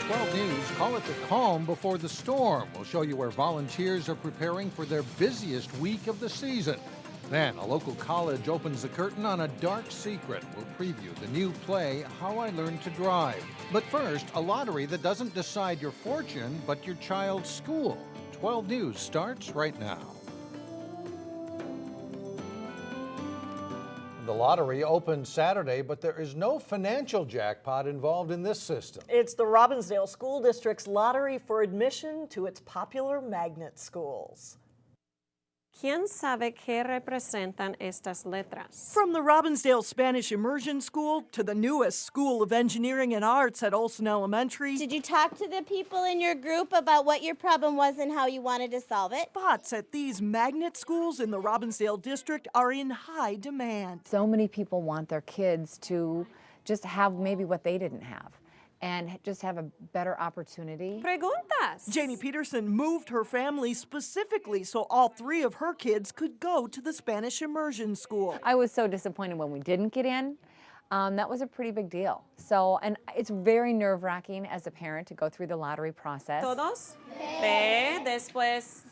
12 News, call it the calm before the storm. We'll show you where volunteers are preparing for their busiest week of the season. Then, a local college opens the curtain on a dark secret. We'll preview the new play, How I Learned to Drive. But first, a lottery that doesn't decide your fortune, but your child's school. 12 News starts right now. The lottery opened Saturday, but there is no financial jackpot involved in this system. It's the Robbinsdale School District's lottery for admission to its popular magnet schools. ¿Quién sabe qué representan estas letras? From the Robbinsdale Spanish Immersion School to the newest School of Engineering and Arts at Olson Elementary. Did you talk to the people in your group about what your problem was and how you wanted to solve it? Spots at these magnet schools in the Robbinsdale district are in high demand. So many people want their kids to just have maybe what they didn't have and just have a better opportunity. Preguntas. Janie Peterson moved her family specifically so all three of her kids could go to the Spanish Immersion School. I was so disappointed when we didn't get in. That was a pretty big deal. So, and it's very nerve-wracking as a parent to go through the lottery process. Todos. P, después.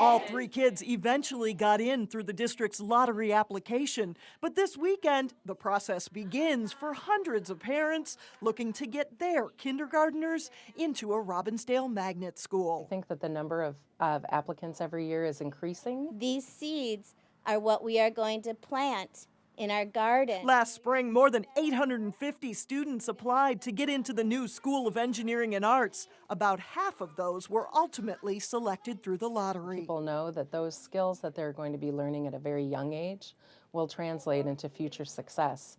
All three kids eventually got in through the district's lottery application. But this weekend, the process begins for hundreds of parents looking to get their kindergartners into a Robbinsdale magnet school. I think that the number of applicants every year is increasing. These seeds are what we are going to plant in our garden. Last spring, more than 850 students applied to get into the new School of Engineering and Arts. About half of those were ultimately selected through the lottery. People know that those skills that they're going to be learning at a very young age will translate into future success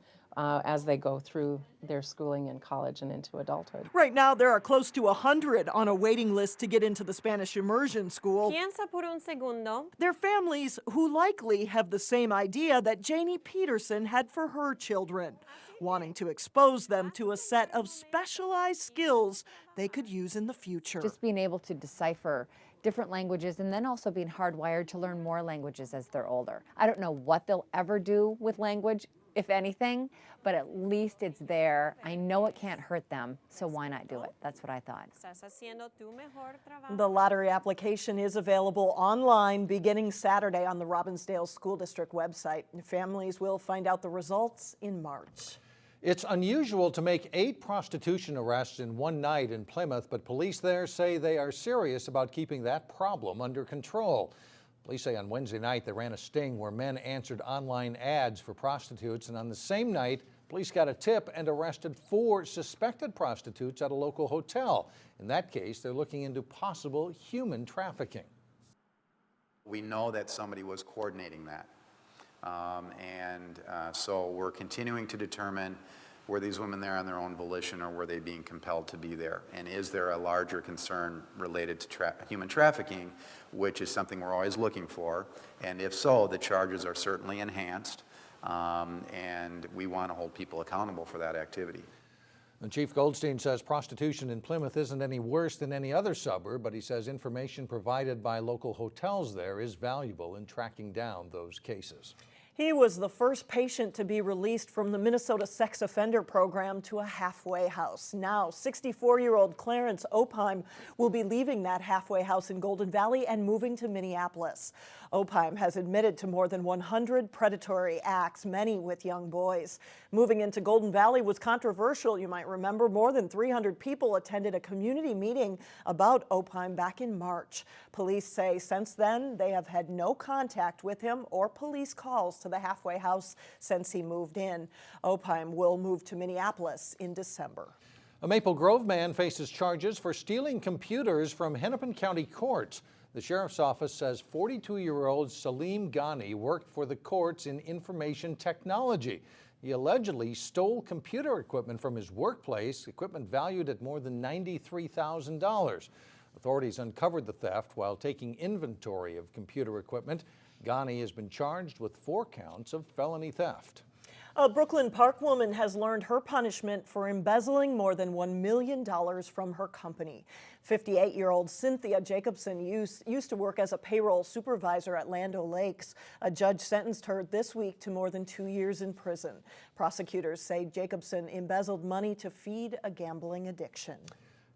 as they go through their schooling in college and into adulthood. Right now, there are close to 100 on a waiting list to get into the Spanish Immersion School. Piensa por un segundo. They're families who likely have the same idea that Janie Peterson had for her children, wanting to expose them to a set of specialized skills they could use in the future. Just being able to decipher different languages and then also being hardwired to learn more languages as they're older. I don't know what they'll ever do with language, if anything, but at least it's there. I know it can't hurt them, so why not do it? That's what I thought. The lottery application is available online beginning Saturday on the Robbinsdale School District website. Families will find out the results in March. It's unusual to make 8 prostitution arrests in one night in Plymouth, but police there say they are serious about keeping that problem under control. Police say on Wednesday night they ran a sting where men answered online ads for prostitutes, and on the same night, police got a tip and arrested 4 suspected prostitutes at a local hotel. In that case, they're looking into possible human trafficking. We know that somebody was coordinating that. So we're continuing to determine were these women there on their own volition or were they being compelled to be there? And is there a larger concern related to human trafficking, which is something we're always looking for? And if so, the charges are certainly enhanced, and we want to hold people accountable for that activity. And Chief Goldstein says prostitution in Plymouth isn't any worse than any other suburb, but he says information provided by local hotels there is valuable in tracking down those cases. He was the first patient to be released from the Minnesota Sex Offender Program to a halfway house. Now, 64-year-old Clarence Opheim will be leaving that halfway house in Golden Valley and moving to Minneapolis. Opheim has admitted to more than 100 predatory acts, many with young boys. Moving into Golden Valley was controversial, you might remember. More than 300 people attended a community meeting about Opheim back in March. Police say since then they have had no contact with him or police calls to the halfway house since he moved in. Opheim will move to Minneapolis in December. A Maple Grove man faces charges for stealing computers from Hennepin County courts. The sheriff's office says 42-year-old Salim Ghani worked for the courts in information technology. He allegedly stole computer equipment from his workplace, equipment valued at more than $93,000. Authorities uncovered the theft while taking inventory of computer equipment. Ghani has been charged with 4 counts of felony theft. A Brooklyn Park woman has learned her punishment for embezzling more than $1 million from her company. 58-year-old Cynthia Jacobson used to work as a payroll supervisor at Land O'Lakes. A judge sentenced her this week to more than 2 years in prison. Prosecutors say Jacobson embezzled money to feed a gambling addiction.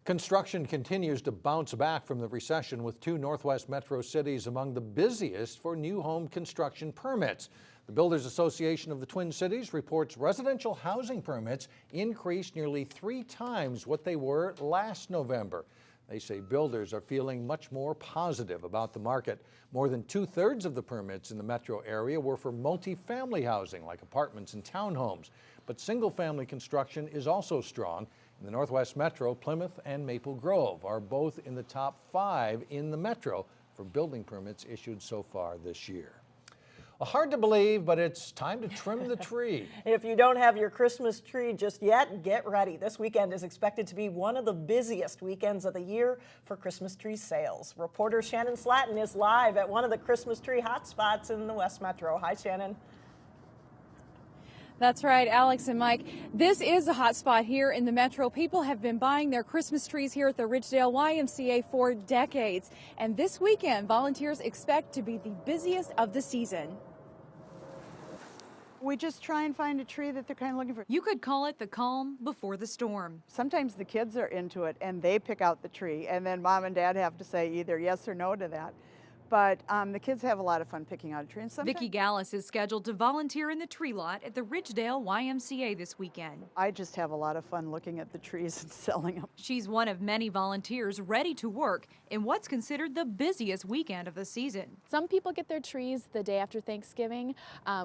Construction continues to bounce back from the recession, with 2 Northwest metro cities among the busiest for new home construction permits. The Builders Association of the Twin Cities reports residential housing permits increased nearly 3 times what they were last November. They say builders are feeling much more positive about the market. More than 2/3 of the permits in the metro area were for multifamily housing, like apartments and townhomes. But single-family construction is also strong. In the Northwest Metro, Plymouth and Maple Grove are both in the top 5 in the metro for building permits issued so far this year. Well, hard to believe, but it's time to trim the tree. If you don't have your Christmas tree just yet, get ready. This weekend is expected to be one of the busiest weekends of the year for Christmas tree sales. Reporter Shannon Slatton is live at one of the Christmas tree hotspots in the West Metro. Hi, Shannon. That's right, Alex and Mike. This is a hot spot here in the metro. People have been buying their Christmas trees here at the Ridgedale YMCA for decades. And this weekend, volunteers expect to be the busiest of the season. We just try and find a tree that they're kind of looking for. You could call it the calm before the storm. Sometimes the kids are into it and they pick out the tree, and then mom and dad have to say either yes or no to that. But the kids have a lot of fun picking out a tree. And Vicki Gallus is scheduled to volunteer in the tree lot at the Ridgedale YMCA this weekend. I just have a lot of fun looking at the trees and selling them. She's one of many volunteers ready to work in what's considered the busiest weekend of the season. Some people get their trees the day after Thanksgiving.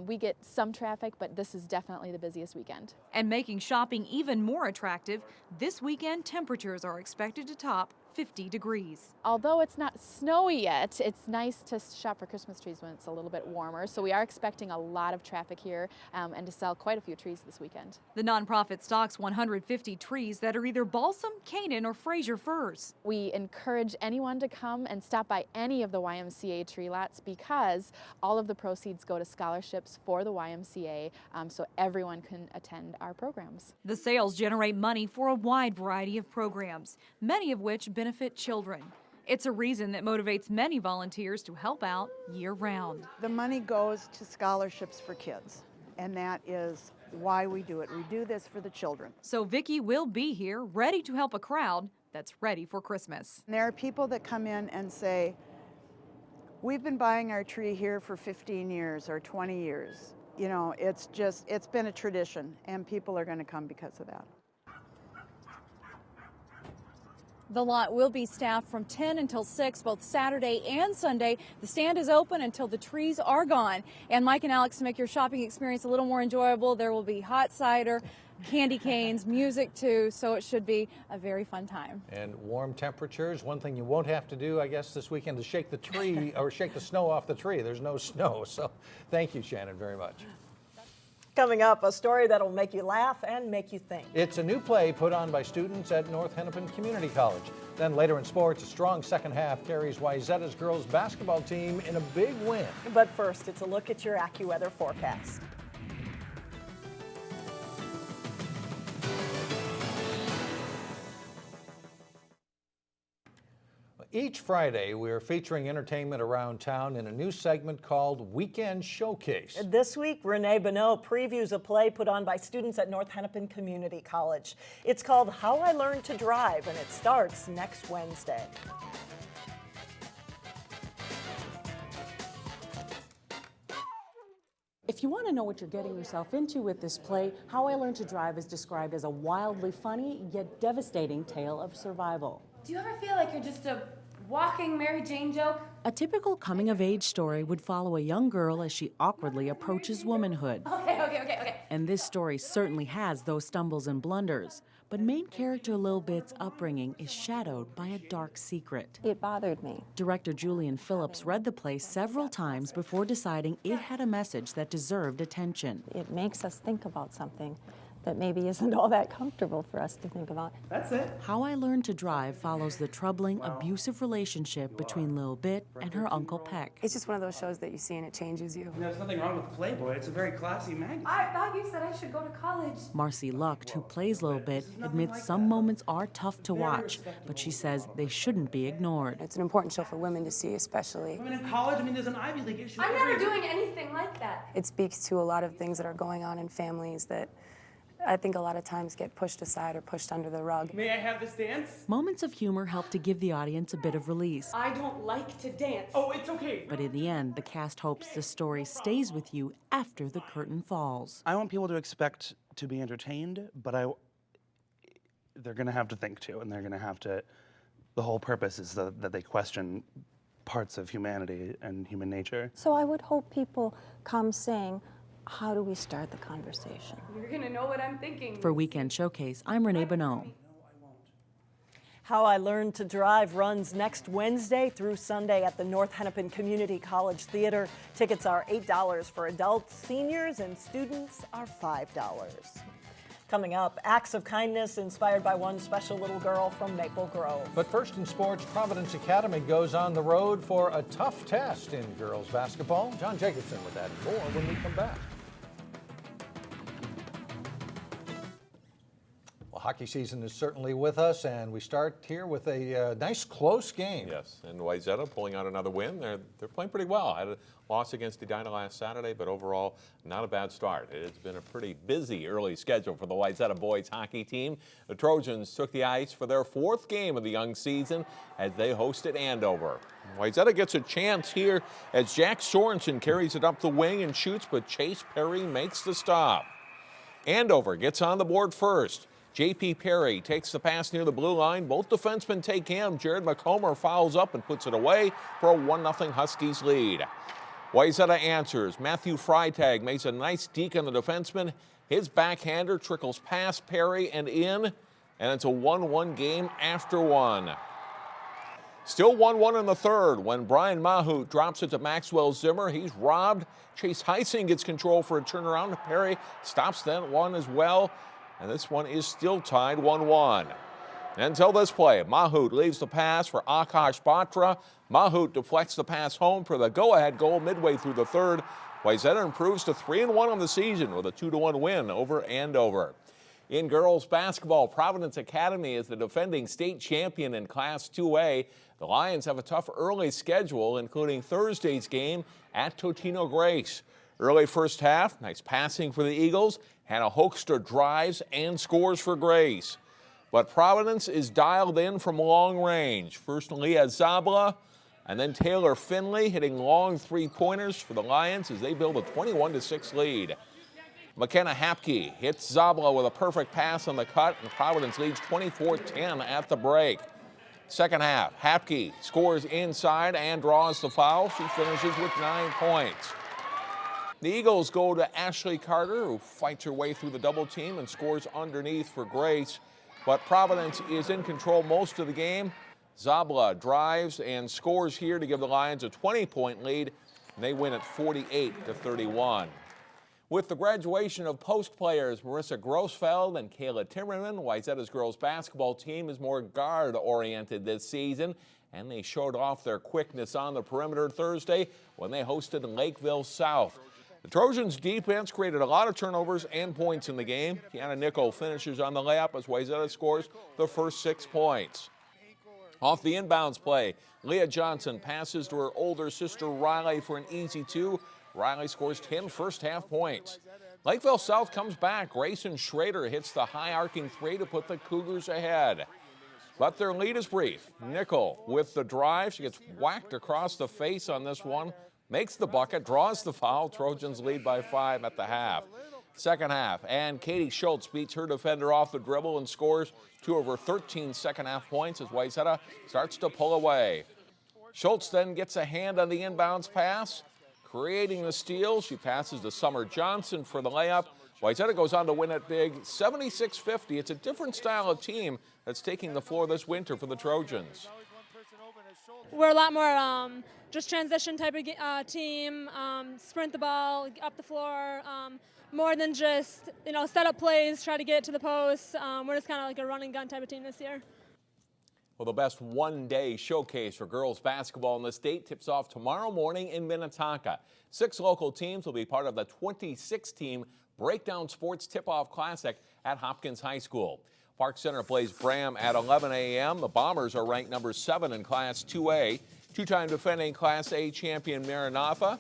We get some traffic, but this is definitely the busiest weekend. And making shopping even more attractive, this weekend temperatures are expected to top 50 degrees. Although it's not snowy yet, it's nice to shop for Christmas trees when it's a little bit warmer. So we are expecting a lot of traffic here and to sell quite a few trees this weekend. The nonprofit stocks 150 trees that are either balsam, Canaan, or Fraser firs. We encourage anyone to come and stop by any of the YMCA tree lots because all of the proceeds go to scholarships for the YMCA, so everyone can attend our programs. The sales generate money for a wide variety of programs, many of which benefit children. It's a reason that motivates many volunteers to help out year-round. The money goes to scholarships for kids, and that is why we do it. We do this for the children. So Vicki will be here, ready to help a crowd that's ready for Christmas. There are people that come in and say, we've been buying our tree here for 15 years or 20 years. You know, it's been a tradition, and people are going to come because of that. The lot will be staffed from 10 until 6, both Saturday and Sunday. The stand is open until the trees are gone. And Mike and Alex, to make your shopping experience a little more enjoyable, there will be hot cider, candy canes, music too, so it should be a very fun time. And warm temperatures. One thing you won't have to do, I guess, this weekend is shake the tree or shake the snow off the tree. There's no snow, so thank you, Shannon, very much. Coming up, a story that'll make you laugh and make you think. It's a new play put on by students at North Hennepin Community College. Then later in sports, a strong second half carries Wayzata's girls basketball team in a big win. But first, it's a look at your AccuWeather forecast. Each Friday, we are featuring entertainment around town in a new segment called Weekend Showcase. This week, Renee Bonneau previews a play put on by students at North Hennepin Community College. It's called How I Learned to Drive, and it starts next Wednesday. If you want to know what you're getting yourself into with this play, How I Learned to Drive is described as a wildly funny yet devastating tale of survival. Do you ever feel like you're just a walking Mary Jane joke? A typical coming-of-age story would follow a young girl as she awkwardly approaches womanhood. Okay. And this story certainly has those stumbles and blunders. But main character Lil Bit's upbringing is shadowed by a dark secret. It bothered me. Director Julian Phillips read the play several times before deciding it had a message that deserved attention. It makes us think about something that maybe isn't all that comfortable for us to think about. That's it. How I Learned to Drive follows the troubling, abusive relationship between Lil Bit and her Uncle Peck. It's just one of those shows that you see and it changes you. There's nothing wrong with Playboy. It's a very classy magazine. I thought you said I should go to college. Marcy Lucht, who plays Lil Bit, admits some moments are tough to watch, but she says they shouldn't be ignored. It's an important show for women to see, especially. Women in college, there's an Ivy League issue. I'm never doing anything like that. It speaks to a lot of things that are going on in families that I think a lot of times get pushed aside or pushed under the rug. May I have this dance? Moments of humor help to give the audience a bit of release. I don't like to dance. Oh, it's okay. But in the end, the cast hopes the story stays with you after the curtain falls. I want people to expect to be entertained, but they're going to have to think too, and they're going to have to. The whole purpose is that they question parts of humanity and human nature. So I would hope people come saying, how do we start the conversation? You're gonna know what I'm thinking. For Weekend Showcase, I'm Renee Bonneau. How I Learned to Drive runs next Wednesday through Sunday at the North Hennepin Community College Theater. Tickets are $8 for adults, seniors, and students are $5. Coming up, acts of kindness inspired by one special little girl from Maple Grove. But first in sports, Providence Academy goes on the road for a tough test in girls basketball. John Jacobson with that and more when we come back. Well, hockey season is certainly with us, and we start here with a nice close game. Yes, and Wayzata pulling out another win. They're playing pretty well. Had a loss against Edina last Saturday, but overall not a bad start. It's been a pretty busy early schedule for the Wayzata boys hockey team. The Trojans took the ice for their fourth game of the young season as they hosted Andover. Wayzata gets a chance here as Jack Sorensen carries it up the wing and shoots, but Chase Perry makes the stop. Andover gets on the board first. J.P. Perry takes the pass near the blue line. Both defensemen take him. Jared McComber fouls up and puts it away for a 1-0 Huskies lead. Wayzata answers. Matthew Freitag makes a nice deke on the defenseman. His backhander trickles past Perry and in, and it's a 1-1 game after one. Still 1-1 in the third when Brian Mahout drops it to Maxwell Zimmer. He's robbed. Chase Heising gets control for a turnaround. Perry stops that one as well. And this one is still tied 1-1. Until this play, Mahout leaves the pass for Akash Batra. Mahout deflects the pass home for the go-ahead goal midway through the third. Wayzata improves to 3-1 on the season with a 2-1 win over Andover. In girls basketball, Providence Academy is the defending state champion in Class 2A. The Lions have a tough early schedule, including Thursday's game at Totino-Grace. Early first half, nice passing for the Eagles. Hannah Hoekstra drives and scores for Grace. But Providence is dialed in from long range. First Leah Zabla, and then Taylor Finley hitting long three-pointers for the Lions as they build a 21-6 lead. McKenna Hapke hits Zabla with a perfect pass on the cut, and Providence leads 24-10 at the break. Second half, Hapke scores inside and draws the foul. She finishes with 9 points. The Eagles go to Ashley Carter, who fights her way through the double team and scores underneath for Grace. But Providence is in control most of the game. Zabla drives and scores here to give the Lions a 20-point lead, and they win at 48-31. With the graduation of post players Marissa Grossfeld and Kayla Timmerman, Wayzata's girls basketball team is more guard-oriented this season, and they showed off their quickness on the perimeter Thursday when they hosted Lakeville South. The Trojans' defense created a lot of turnovers and points in the game. Kiana Nickel finishes on the layup as Wayzata scores the first 6 points. Off the inbounds play, Leah Johnson passes to her older sister Riley for an easy 2. Riley scores 10 first-half points. Lakeville South comes back. Grayson Schrader hits the high-arcing 3 to put the Cougars ahead. But their lead is brief. Nickel with the drive. She gets whacked across the face on this one. Makes the bucket, draws the foul. Trojans lead by 5 at the half. Second half, and Katie Schultz beats her defender off the dribble and scores 2 of her 13 second-half points as Wayzata starts to pull away. Schultz then gets a hand on the inbounds pass, creating the steal. She passes to Summer Johnson for the layup. Wayzata goes on to win it big, 76-50. It's a different style of team that's taking the floor this winter for the Trojans. We're a lot more just transition type of team, sprint the ball up the floor, more than just, set up plays, try to get to the post. We're just kind of like a run and gun type of team this year. Well, the best one-day showcase for girls basketball in the state tips off tomorrow morning in Minnetonka. 6 local teams will be part of the 26-team Breakdown Sports Tip-Off Classic at Hopkins High School. Park Center plays Bram at 11 a.m. The Bombers are ranked number 7 in Class 2A. Two-time defending Class A champion Maranatha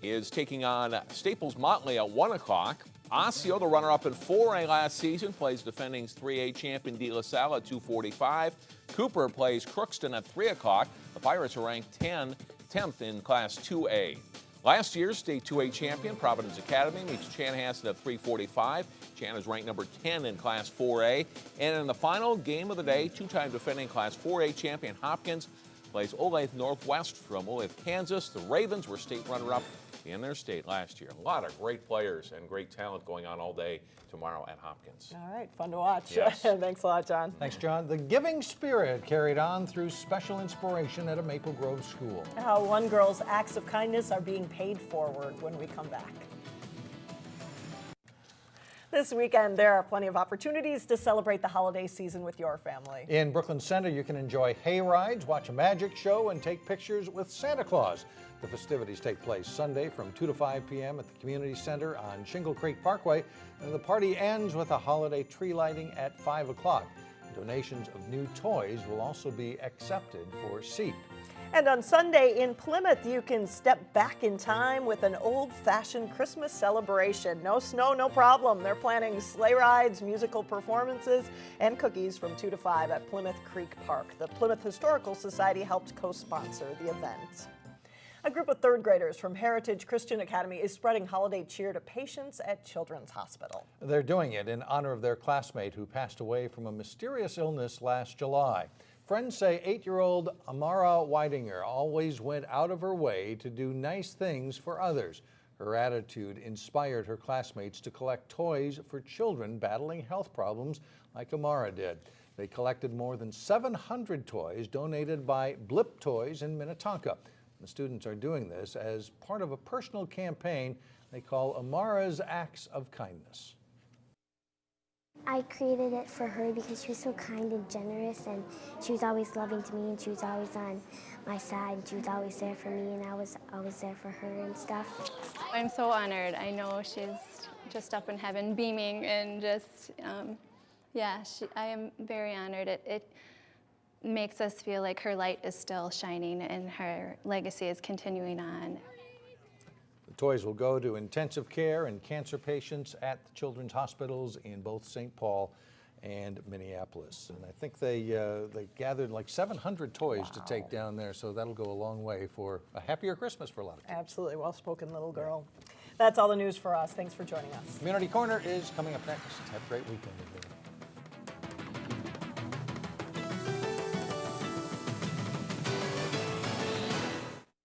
is taking on Staples Motley at 1 o'clock. Osseo, the runner-up in 4A last season, plays defending 3A champion De La Salle at 2:45. Cooper plays Crookston at 3 o'clock. The Pirates are ranked 10th in Class 2A. Last year's state 2A champion, Providence Academy, meets Chanhassen at 3:45. Chan is ranked number 10 in Class 4A. And in the final game of the day, two-time defending Class 4A champion Hopkins plays Olathe Northwest from Olathe, Kansas. The Ravens were state runner-up in their state last year. A lot of great players and great talent going on all day tomorrow at Hopkins. All right, fun to watch. Yes. Thanks a lot, John. Thanks, John. The giving spirit carried on through special inspiration at a Maple Grove school. How one girl's acts of kindness are being paid forward when we come back. This weekend, there are plenty of opportunities to celebrate the holiday season with your family. In Brooklyn Center, you can enjoy hay rides, watch a magic show, and take pictures with Santa Claus. The festivities take place Sunday from 2 to 5 p.m. at the Community Center on Shingle Creek Parkway, and the party ends with a holiday tree lighting at 5 o'clock. Donations of new toys will also be accepted for SEEP. And on Sunday in Plymouth, you can step back in time with an old-fashioned Christmas celebration. No snow, no problem. They're planning sleigh rides, musical performances, and cookies from 2 to 5 at Plymouth Creek Park. The Plymouth Historical Society helped co-sponsor the event. A group of third graders from Heritage Christian Academy is spreading holiday cheer to patients at Children's Hospital. They're doing it in honor of their classmate who passed away from a mysterious illness last July. Friends say 8-year-old Amara always went out of her way to do nice things for others. Her attitude inspired her classmates to collect toys for children battling health problems like Amara did. They collected more than 700 toys donated by Blip Toys in Minnetonka. The students are doing this as part of a personal campaign they call Amara's Acts of Kindness. I created it for her because she was so kind and generous, and she was always loving to me, and she was always on my side, and she was always there for me, and I was always there for her and stuff. I'm so honored. I know she's just up in heaven beaming, and just, I am very honored. It makes us feel like her light is still shining and her legacy is continuing on. The toys will go to intensive care and cancer patients at the children's hospitals in both St. Paul and Minneapolis. And I think they gathered like 700 toys to take down there, so that'll go a long way for a happier Christmas for a lot of kids. Absolutely, well-spoken little girl. That's all the news for us. Thanks for joining us. Community Corner is coming up next. Have a great weekend, everyone.